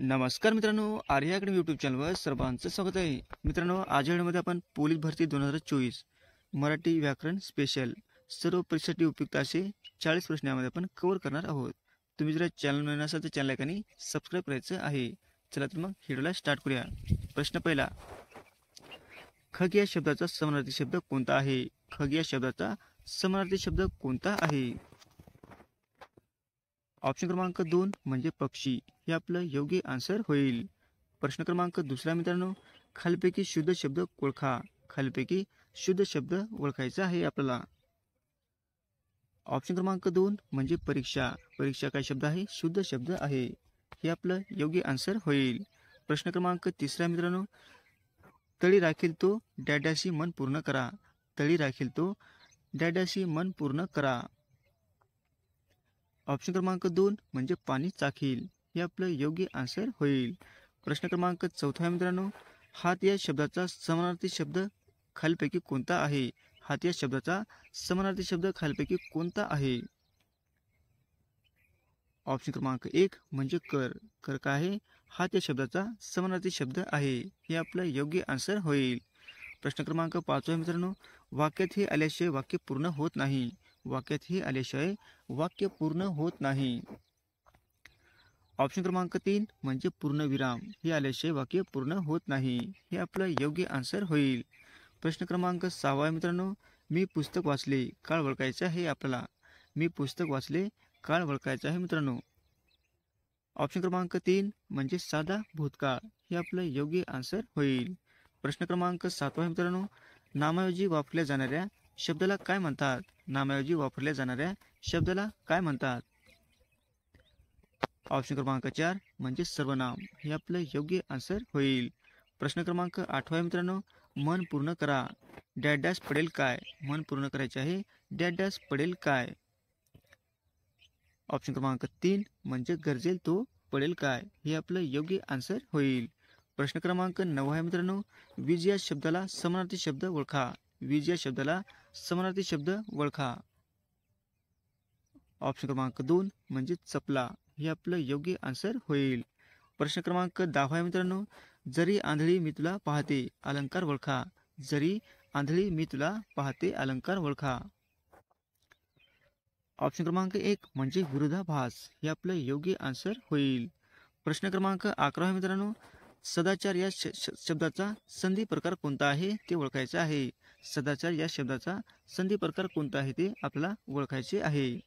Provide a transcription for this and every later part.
नमस्कार मित्रांनो, Arya academy YouTube चॅनलवर सर्वांचं स्वागत आहे. मित्रांनो, आज व्हिडिओमध्ये आपण पोलीस भरती 2024 मराठी व्याकरण स्पेशल सर्व परीक्षेसाठी उपयुक्त असे 40 प्रश्न यामध्ये आपण कव्हर करणार आहोत. तुम्ही जर चॅनल नवीन असाल तर चॅनल ऐकानी सबस्क्राईब करायचं आहे. चला तर मग व्हिडिओला स्टार्ट करूया. प्रश्न पहिला, खग या शब्दाचा समानार्थी शब्द कोणता आहे? खग या शब्दाचा समानार्थी शब्द कोणता आहे? ऑप्शन क्रमांक 2 म्हणजे पक्षी, हे आपलं योग्य आन्सर होईल. प्रश्न क्रमांक दुसरा मित्रांनो, खालीपैकी शुद्ध शब्द ओळखा. खालीपैकी शुद्ध शब्द ओळखायचा आहे आपल्याला. ऑप्शन क्रमांक 2 म्हणजे परीक्षा. परीक्षा काय शब्द आहे? शुद्ध शब्द आहे. हे आपलं योग्य आन्सर होईल. प्रश्न क्रमांक तिसरा मित्रांनो, तळी राखील तो डॅडॅशी मन पूर्ण करा. तळी राखील तो डॅडॅशी मन पूर्ण करा. ऑप्शन क्रमांक 2 म्हणजे पाणी चाखील, हे आपलं योग्य आन्सर होईल. प्रश्न क्रमांक चौथा मित्रांनो, हात या शब्दाचा समानार्थी शब्द खालीपैकी कोणता आहे? हात या शब्दाचा समानार्थी शब्द खालीपैकी कोणता आहे? ऑप्शन क्रमांक 1 म्हणजे कर. कर काय आहे? हात या शब्दाचा समानार्थी शब्द आहे. हे आपलं योग्य आन्सर होईल. प्रश्न क्रमांक 5 मित्रांनो, वाक्यात हे आल्याशिवाय वाक्य पूर्ण होत नाही. वाक्यात हे आल्याशिवाय वाक्य पूर्ण होत नाही. ऑप्शन क्रमांक 3 म्हणजे पूर्णविराम, हे आल्याशिवाय वाक्य पूर्ण होत नाही. हे आपलं योग्य आन्सर होईल. प्रश्न क्रमांक 6 मित्रांनो, मी पुस्तक वाचले काळ ओळखायचे आहे आपल्याला. मी पुस्तक वाचले काळ ओळखायचा आहे मित्रांनो. ऑप्शन क्रमांक 3 म्हणजे साधा भूतकाळ, हे आपलं योग्य आन्सर होईल. प्रश्न क्रमांक 7 मित्रांनो, नामाऐवजी वापरल्या जाणाऱ्या शब्दाला काय म्हणतात? नामाऐवजी वापरल्या जाणाऱ्या शब्दाला काय म्हणतात? ऑप्शन क्रमांक 4 म्हणजे सर्वनाम, हे आपलं योग्य आन्सर होईल. प्रश्न क्रमांक 8 मित्रांनो, मन पूर्ण करा डॅश पडेल काय? मन पूर्ण करायचे आहे, डॅश पडेल काय? ऑप्शन क्रमांक 3 म्हणजे गरजेल तो पडेल काय? हे आपलं योग्य आन्सर होईल. प्रश्न क्रमांक 9 मित्रांनो, वीज या शब्दाला समानार्थी शब्द ओळखा. वीज या शब्दाला समानार्थी शब्द ओळखा. ऑप्शन क्रमांक 2 म्हणजे चपला, हे आपलं योग्य आन्सर होईल. प्रश्न क्रमांक 10 मित्रांनो, जरी आंधळी मी तुला पाहते अलंकार ओळखा. जरी आंधळी मी तुला पाहते अलंकार ओळखा. ऑप्शन क्रमांक 1 म्हणजे विरोधाभास, हे आपलं योग्य आन्सर होईल. प्रश्न क्रमांक 11 मित्रांनो, सदाचार या शब्दाचा संधी प्रकार कोणता आहे ते ओळखायचे आहे. सदाचार या शब्दाचा संधी प्रकार कोणता आहे ते आपल्याला ओळखायचे आहे.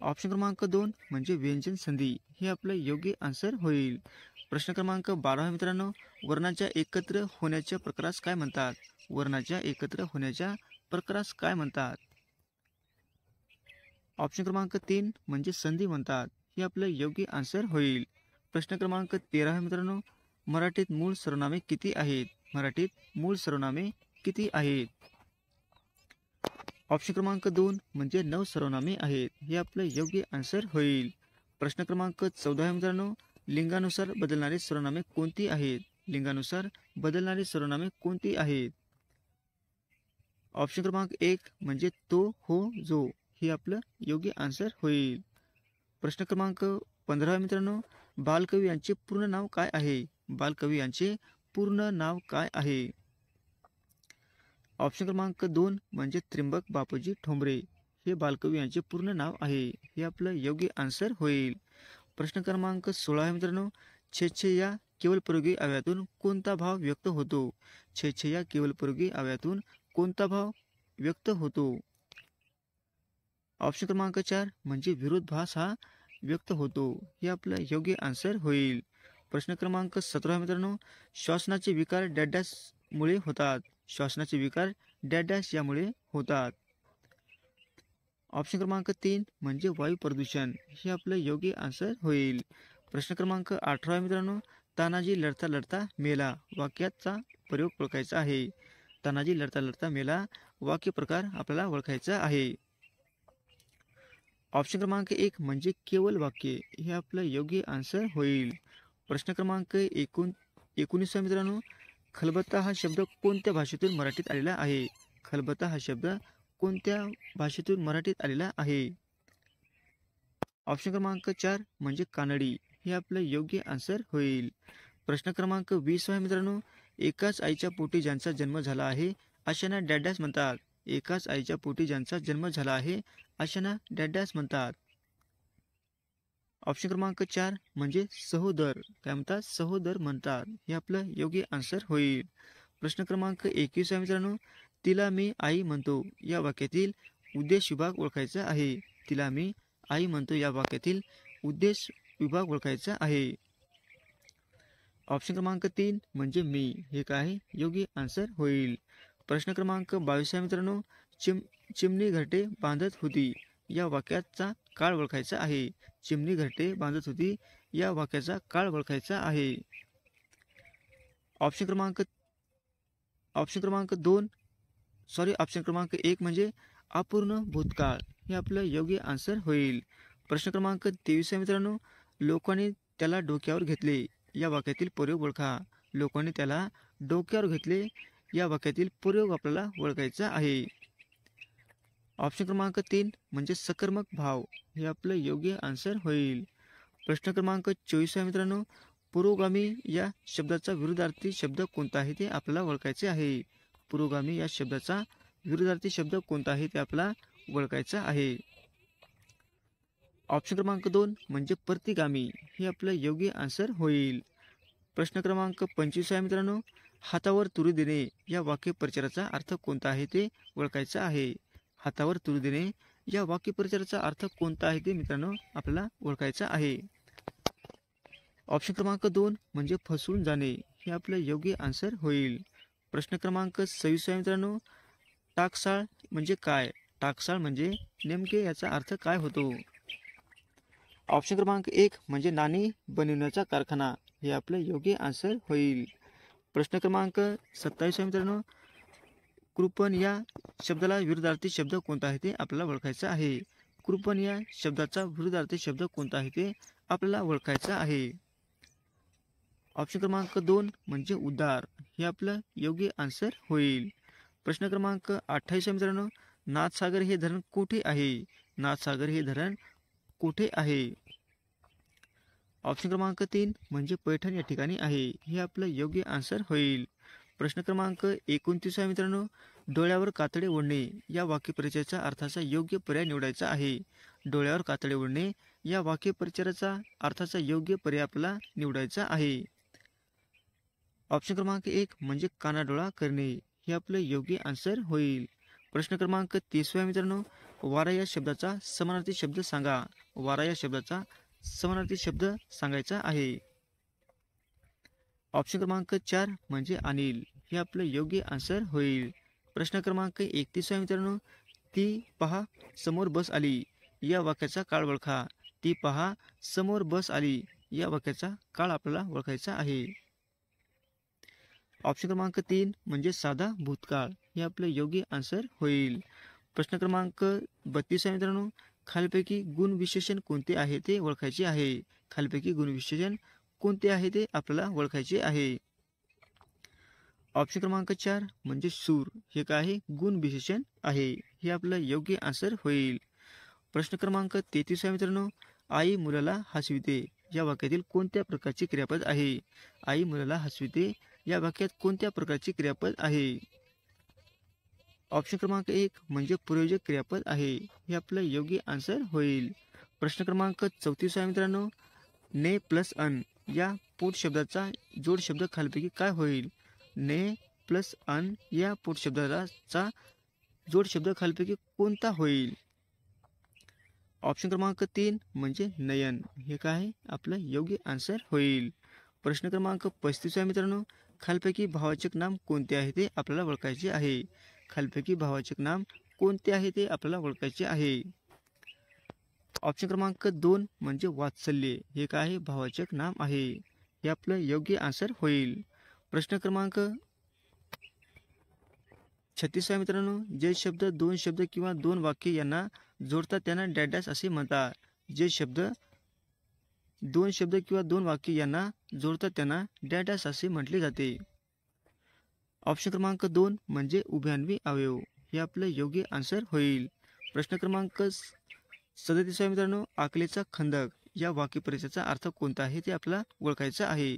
ऑप्शन क्रमांक 2 म्हणजे व्यंजन संधी, हे आपलं योग्य आन्सर होईल. प्रश्न क्रमांक 12 मित्रांनो, वर्णाच्या एकत्र होण्याच्या प्रकारास काय म्हणतात? वर्णाच्या एकत्र होण्याच्या प्रकारास काय म्हणतात? ऑप्शन क्रमांक 3 म्हणजे संधी म्हणतात, हे आपलं योग्य आन्सर होईल. प्रश्न क्रमांक 13 मित्रांनो, मराठीत मूळ सर्वनामे किती आहेत? मराठीत मूळ सर्वनामे किती आहेत? ऑप्शन क्रमांक 2 म्हणजे 9 सर्वनामे आहेत, हे आपलं योग्य आन्सर होईल. प्रश्न क्रमांक 14 मित्रांनो, लिंगानुसार बदलणारी सर्वनामे कोणती आहेत? लिंगानुसार बदलणारी सर्वनामे कोणती आहेत? ऑप्शन क्रमांक 1 म्हणजे तो, हो, जो, हे आपलं योग्य आन्सर होईल. प्रश्न क्रमांक 15 मित्रांनो, बालकवी यांचे पूर्ण नाव काय आहे? बालकवी यांचे पूर्ण नाव काय आहे? ऑप्शन क्रमांक 2 म्हणजे त्र्यंबक बापूजी ठोंबरे, हे बालकवी यांचे पूर्ण नाव आहे. हे आपलं योग्य आन्सर होईल. प्रश्न क्रमांक 16 मित्रांनो, छे या केवलप्रयोगी अव्ययातून कोणता भाव व्यक्त होतो? छे या केवलप्रयोगी अव्ययातून कोणता भाव व्यक्त होतो? ऑप्शन क्रमांक 4 म्हणजे विरोधाभास हा व्यक्त होतो. हे आपलं योग्य आन्सर होईल. प्रश्न क्रमांक 17 मित्रांनो, श्वासनाचे विकार डॅश मुळे होतात. श्वासनाचे विकार डॅश यामुळे होतात. ऑप्शन क्रमांक 3 म्हणजे वायू प्रदूषण, हे आपलं योग्य आन्सर होईल. प्रश्न क्रमांक 18 मित्रांनो, तानाजी लढता लढता मेला वाक्याचा प्रयोग ओळखायचा आहे. तानाजी लढता लढता मेला वाक्य प्रकार आपल्याला ओळखायचा आहे. ऑप्शन क्रमांक 1 म्हणजे केवळ वाक्य, हे आपलं योग्य आन्सर होईल. प्रश्न क्रमांक 19 मित्रांनो, खलबत्ता हा शब्द कोणत्या भाषेतून मराठीत आलेला आहे? खलबत्ता हा शब्द कोणत्या भाषेतून मराठीत आलेला आहे? ऑप्शन क्रमांक 4 म्हणजे कानडी, हे आपलं योग्य आन्सर होईल. प्रश्न क्रमांक 20 आहे मित्रांनो, एकाच आईच्या पोटी ज्यांचा जन्म झाला आहे अशांना डॅडॅस म्हणतात. एकाच आईच्या पोटी ज्यांचा जन्म झाला आहे अशांना डॅडॅस म्हणतात. ऑप्शन क्रमांक 4 म्हणजे सहोदर. काय म्हणतात? सहोदर म्हणतात. हे आपलं योग्य आन्सर होईल. प्रश्न क्रमांक 21 आहे मित्रांनो, तिला मी आई म्हणतो या वाक्यातील उद्देश विभाग ओळखायचा आहे. तिला मी आई म्हणतो या वाक्यातील उद्देश विभाग ओळखायचा आहे. ऑप्शन क्रमांक 3 म्हणजे मी. हे काय? योग्य आन्सर होईल. प्रश्न क्रमांक 22 आहे मित्रांनो, चिमणी घरटे बांधत होती या वाक्याचा काळ ओळखायचा आहे. चिमणी घरटे बांधत होती या वाक्याचा काळ ओळखायचा आहे. ऑप्शन क्रमांक 1 म्हणजे अपूर्ण भूतकाळ. हे आपलं योग्य आन्सर होईल. प्रश्न क्रमांक 23 आहे मित्रांनो, लोकांनी त्याला डोक्यावर घेतले या वाक्यातील प्रयोग ओळखा. लोकांनी त्याला डोक्यावर घेतले या वाक्यातील प्रयोग आपल्याला ओळखायचा आहे. ऑप्शन क्रमांक 3 म्हणजे सकर्मक भाव. हे आपलं योग्य आन्सर होईल. प्रश्न क्रमांक 24 आहे मित्रांनो, पुरोगामी या शब्दाचा विरुद्धार्थी शब्द कोणता आहे ते आपल्याला ओळखायचे आहे. पुरोगामी या शब्दाचा विरुद्धार्थी शब्द कोणता आहे ते आपल्याला ओळखायचा आहे. ऑप्शन क्रमांक 2 म्हणजे प्रतिगामी. हे आपलं योग्य आन्सर होईल. प्रश्न क्रमांक 25 आहे मित्रांनो, हातावर तुरी देणे या वाक्यप्रचाराचा अर्थ कोणता आहे ते ओळखायचा आहे. हातावर तुरी देणे या वाक्यप्रचाराचा अर्थ कोणता आहे ते मित्रांनो आपल्याला ओळखायचा आहे. ऑप्शन क्रमांक 2 म्हणजे फसवून जाणे. हे आपलं योग्य आन्सर होईल. प्रश्न क्रमांक 26 आहे मित्रांनो, टाकसाळ म्हणजे काय? टाकसाळ म्हणजे नेमके याचा अर्थ काय होतो? ऑप्शन क्रमांक 1 म्हणजे नाणी बनविण्याचा कारखाना. हे आपलं योग्य आन्सर होईल. प्रश्न क्रमांक 27 आहे मित्रांनो, कृपण या शब्दाला विरुद्धार्थी शब्द कोणता आहे ते आपल्याला ओळखायचं आहे. कृपण या शब्दाचा विरुद्धार्थी शब्द कोणता आहे ते आपल्याला ओळखायचा आहे. ऑप्शन क्रमांक 2 म्हणजे उदार. हे आपलं योग्य आन्सर होईल. प्रश्न क्रमांक 28 आहे मित्रांनो, नाथसागर हे धरण कुठे आहे? नाथसागर हे धरण कुठे आहे? ऑप्शन क्रमांक 3 म्हणजे पैठण या ठिकाणी आहे. हे आपलं योग्य आन्सर होईल. प्रश्न क्रमांक 29 आहे मित्रांनो, डोळ्यावर कातडे ओढणे या वाक्यपरिचयाचा अर्थाचा योग्य पर्याय निवडायचा आहे. डोळ्यावर कातडे ओढणे या वाक्यपरिचयाचा अर्थाचा योग्य पर्याय आपल्याला निवडायचा आहे. ऑप्शन क्रमांक 1 म्हणजे कानाडोळा करणे. हे आपलं योग्य आन्सर होईल. प्रश्न क्रमांक 30 आहे मित्रांनो, वारा या शब्दाचा समानार्थी शब्द सांगा. वारा या शब्दाचा समानार्थी शब्द सांगायचा आहे. ऑप्शन क्रमांक 4 म्हणजे अनिल. हे आपलं योग्य आन्सर होईल. प्रश्न क्रमांक 31 आहे मित्रांनो, ती पहा समोर बस आली या वाक्याचा काळ ओळखा. ती पहा समोर बस आली या वाक्याचा काळ आपल्याला ओळखायचा आहे. ऑप्शन क्रमांक 3 म्हणजे साधा भूतकाळ. हे आपलं योग्य आन्सर होईल. प्रश्न क्रमांक 32 आहे मित्रांनो, खालीलपैकी गुणविशेषण कोणते आहे ते ओळखायचे आहे. खालीलपैकी गुणविशेषण कोणते आहे ते आपल्याला ओळखायचे आहे. ऑप्शन क्रमांक 4 म्हणजे सूर. हे काय आहे? गुणविशेषण आहे. हे आपलं योग्य आन्सर होईल. प्रश्न क्रमांक 33 आहे मित्रांनो, आई मुलाला हसविते या वाक्यातील कोणत्या प्रकारचे क्रियापद आहे? आई मुलाला हसविते या वाक्यात कोणत्या प्रकारचे क्रियापद आहे? ऑप्शन क्रमांक 1 म्हणजे प्रयोजक क्रियापद आहे. हे आपलं योग्य आन्सर होईल. प्रश्न क्रमांक 34 आहे मित्रांनो, ने प्लस अन या पोट शब्दाचा जोड शब्द खालीलपैकी काय होईल? ने प्लस अन या पोट शब्दाचा जोड शब्द खालीलपैकी कोणता होईल? ऑप्शन क्रमांक 3 म्हणजे नयन. हे काय आहे? आपलं योग्य आन्सर होईल. प्रश्न क्रमांक 35 आहे मित्रांनो, खालीलपैकी भाववाचक नाम कोणते आहे ते आपल्याला ओळखायचे आहे. खालीलपैकी भाववाचक नाम कोणते आहे ते आपल्याला ओळखायचे आहे. ऑप्शन क्रमांक 2 म्हणजे वात्सल्य. हे काय आहे? भाववाचक नाम आहे. हे आपलं योग्य आन्सर होईल. प्रश्न क्रमांक 36 आहे मित्रांनो, जे शब्द 2 शब्द किंवा 2 वाक्य यांना जोडतात त्यांना डॅडॅस असे म्हणतात. जे शब्द 2 शब्द किंवा 2 वाक्य यांना जोडतात त्यांना डॅडॅस असे म्हटले जाते. ऑप्शन क्रमांक 2 म्हणजे उभयान्वी अवयव. हे आपलं योग्य आन्सर होईल. प्रश्न क्रमांक 37 आहे मित्रांनो, अकलेचा खंदक या वाक्यपरिचयाचा अर्थ कोणता आहे ते आपल्याला ओळखायचं आहे.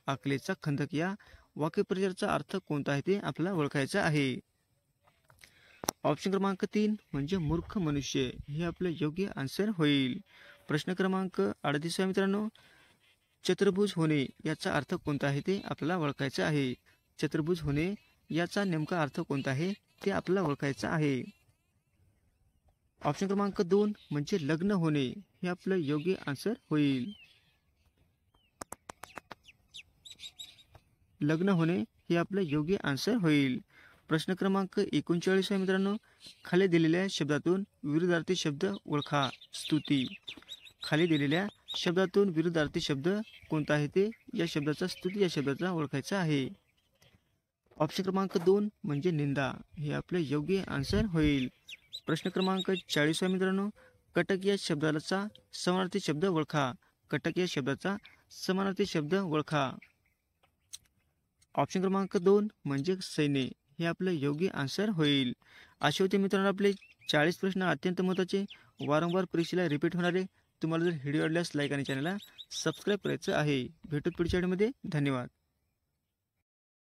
अकलेचा खंदक या वाक्यपरिचयाचा अर्थ कोणता आहे ते आपल्याला ओळखायचं आहे. ऑप्शन क्रमांक 3 म्हणजे मूर्ख मनुष्य हे आपलं योग्य आन्सर होईल. प्रश्न क्रमांक 38 मित्रांनो, चतुर्भुज होणे याचा अर्थ कोणता आहे ते आपल्याला ओळखायचं आहे. चतुर्भुज होणे याचा नेमका अर्थ कोणता आहे ते आपल्याला ओळखायचं आहे. ऑप्शन क्रमांक 2 म्हणजे लग्न होणे हे आपलं योग्य आन्सर होईल. लग्न होणे हे आपलं योग्य आन्सर होईल. प्रश्न क्रमांक 39 आहे मित्रांनो, खाली दिलेल्या शब्दातून विरुद्धार्थी शब्द ओळखा. स्तुती. खाली दिलेल्या शब्दातून विरुद्धार्थी शब्द कोणता आहे ते या शब्दाचा स्तुती या शब्दाचा ओळखायचा आहे. ऑप्शन क्रमांक 2 म्हणजे निंदा हे आपले योग्य आन्सर होईल. प्रश्न क्रमांक 40 आहे मित्रांनो, कटक या शब्दाचा समानार्थी शब्द ओळखा. कटक या शब्दाचा समानार्थी शब्द ओळखा. ऑप्शन क्रमांक 2 म्हणजे सैन्य हे आपलं योग्य आन्सर होईल. असे होते मित्रांनो आपले 40 प्रश्न अत्यंत महत्त्वाचे, वारंवार परीक्षेला रिपीट होणारे. तुम्हाला जर व्हिडिओ आवडल्यास लाईक आणि चॅनलला सबस्क्राईब करायचं आहे. भेटूत पुढच्या व्हिडिओमध्ये. धन्यवाद.